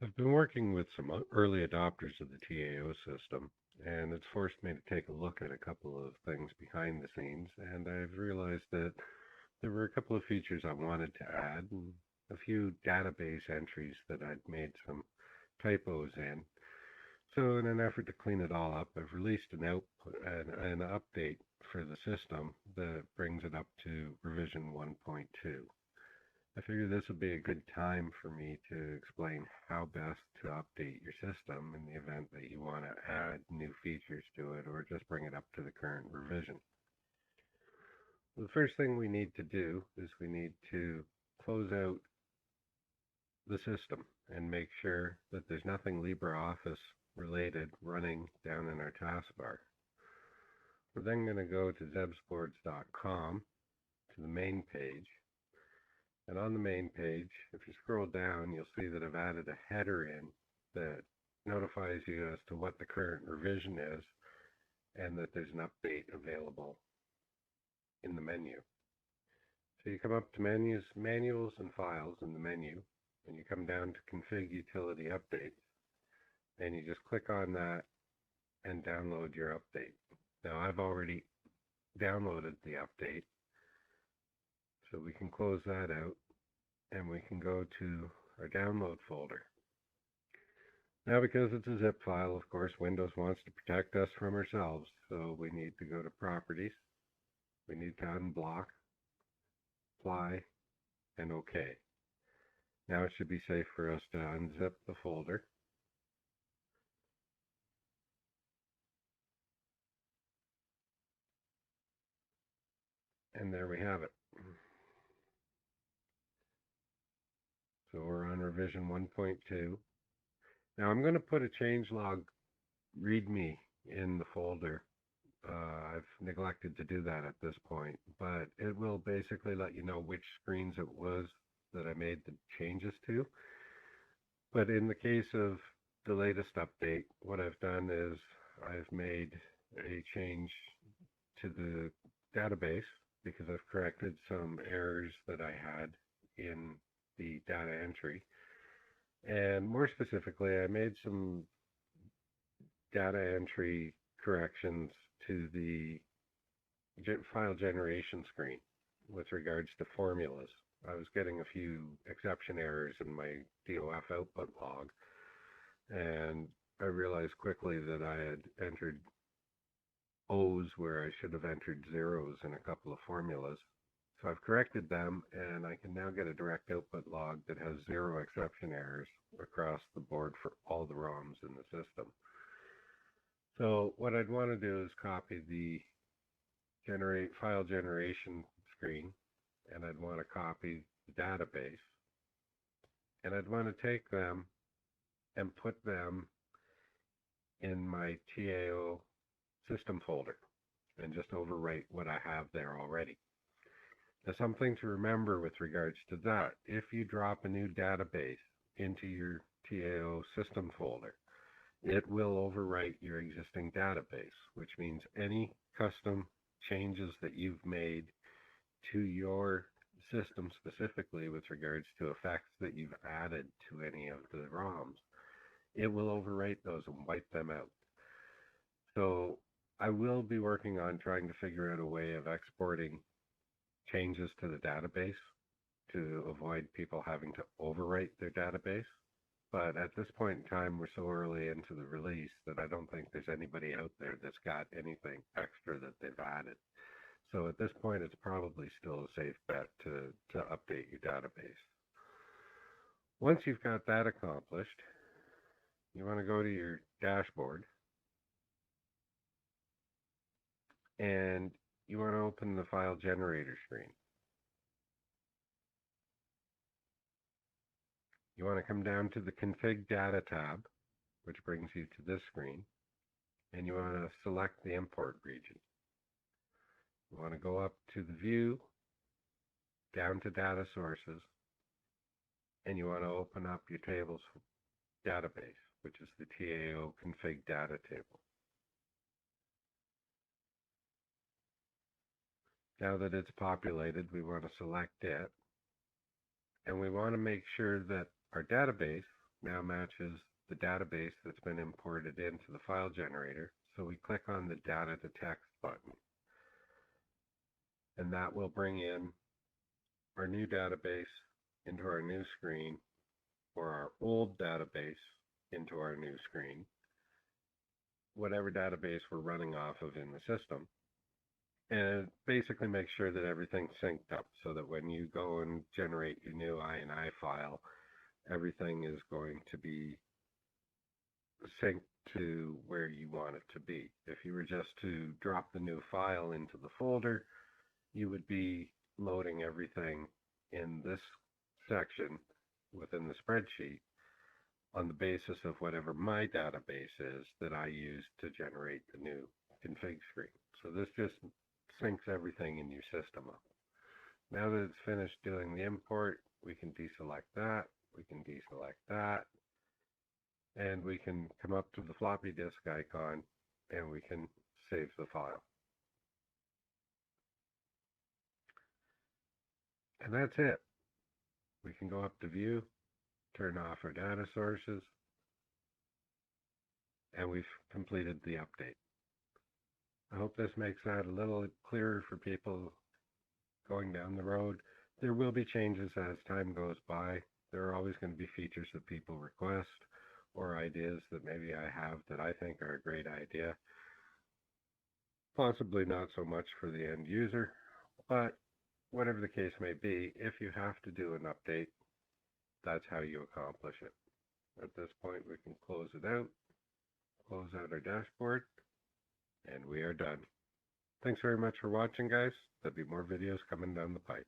I've been working with some early adopters of the TAO system, and it's forced me to take a look at a couple of things behind the scenes, and I've realized that there were a couple of features I wanted to add and a few database entries that I'd made some typos in. So, in an effort to clean it all up, I've released an update for the system that brings it up to revision 1.2. I figured this would be a good time for me to explain how best to update your system in the event that you want to add new features to it or just bring it up to the current revision. The first thing we need to do is we need to close out the system and make sure that there's nothing LibreOffice related running down in our taskbar. We're then going to go to zebsports.com to the main page. And on the main page, if you scroll down, you'll see that I've added a header in that notifies you as to what the current revision is and that there's an update available in the menu. So you come up to menus, manuals and files in the menu, and you come down to config utility updates, and you just click on that and download your update. Now I've already downloaded the update, so we can close that out and we can go to our download folder. Now, because it's a zip file, of course, Windows wants to protect us from ourselves, so we need to go to Properties. We need to unblock, Apply, and OK. Now it should be safe for us to unzip the folder. And there we have it. So we're on revision 1.2. Now I'm going to put a changelog README in the folder. I've neglected to do that at this point, but it will basically let you know which screens it was that I made the changes to. But in the case of the latest update, what I've done is I've made a change to the database because I've corrected some errors that I had in the data entry. And more specifically, I made some data entry corrections to the file generation screen with regards to formulas. I was getting a few exception errors in my DOF output log, and I realized quickly that I had entered O's where I should have entered zeros in a couple of formulas. So I've corrected them, and I can now get a direct output log that has 0 exception errors across the board for all the ROMs in the system. So what I'd want to do is copy the file generation screen, and I'd want to copy the database, and I'd want to take them and put them in my TAO system folder and just overwrite what I have there already. Now, something to remember with regards to that, if you drop a new database into your TAO system folder, it will overwrite your existing database, which means any custom changes that you've made to your system specifically with regards to effects that you've added to any of the ROMs, it will overwrite those and wipe them out. So I will be working on trying to figure out a way of exporting changes to the database to avoid people having to overwrite their database. But at this point in time, we're so early into the release that I don't think there's anybody out there that's got anything extra that they've added. So at this point, it's probably still a safe bet to update your database. Once you've got that accomplished, you want to go to your dashboard and you want to open the file generator screen. You want to come down to the config data tab, which brings you to this screen, and you want to select the import region. You want to go up to the view, down to data sources, and you want to open up your tables database, which is the TAO config data table. Now that it's populated, we want to select it, and we want to make sure that our database now matches the database that's been imported into the file generator. So we click on the data to text button, and that will bring in our new database into our new screen, or our old database into our new screen, whatever database we're running off of in the system. And basically make sure that everything's synced up so that when you go and generate your new INI file, everything is going to be synced to where you want it to be. If you were just to drop the new file into the folder, you would be loading everything in this section within the spreadsheet on the basis of whatever my database is that I use to generate the new config screen. So this just syncs everything in your system up. Now that it's finished doing the import, we can deselect that, we can deselect that, and we can come up to the floppy disk icon and we can save the file. And that's it. We can go up to view, turn off our data sources, and we've completed the update. I hope this makes that a little clearer for people going down the road. There will be changes as time goes by. There are always going to be features that people request or ideas that maybe I have that I think are a great idea. Possibly not so much for the end user, but whatever the case may be, if you have to do an update, that's how you accomplish it. At this point, we can close it out, close out our dashboard, and we are done. Thanks very much for watching, guys. There'll be more videos coming down the pipe.